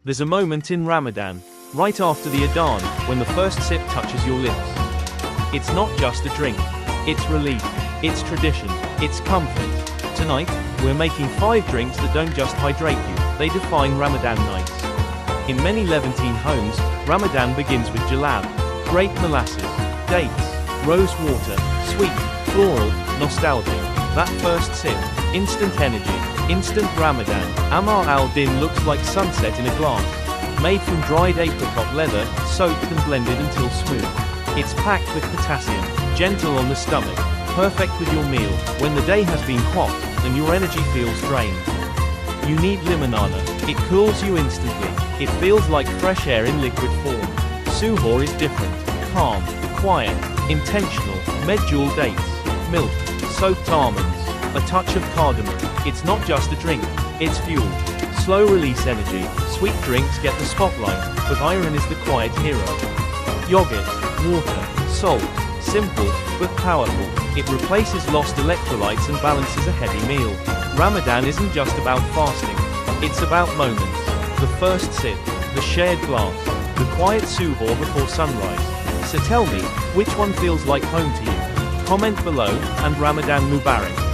There's a moment in Ramadan, right after the adhan, when the first sip touches your lips. It's not just a drink. It's relief. It's tradition. It's comfort. Tonight, we're making 5 drinks that don't just hydrate you, they define Ramadan nights. In many Levantine homes, Ramadan begins with Jallab, grape molasses, dates, rose water, sweet, floral, nostalgic. That first sip, instant energy, instant Ramadan. Amar al-Din looks like sunset in a glass. Made from dried apricot leather, soaked and blended until smooth. It's packed with potassium, gentle on the stomach, perfect with your meal, when the day has been hot, and your energy feels drained. You need Limonana. It cools you instantly. It feels like fresh air in liquid form. Suhoor is different. Calm, quiet, intentional. Medjool dates, milk, soaked almonds, a touch of cardamom. It's not just a drink, it's fuel. Slow release energy. Sweet drinks get the spotlight, but Ayran is the quiet hero. Yogurt, water, salt, simple, but powerful. It replaces lost electrolytes and balances a heavy meal. Ramadan isn't just about fasting, it's about moments. The first sip, the shared glass, the quiet suhoor before sunrise. So tell me, which one feels like home to you? Comment below, and Ramadan Mubarak.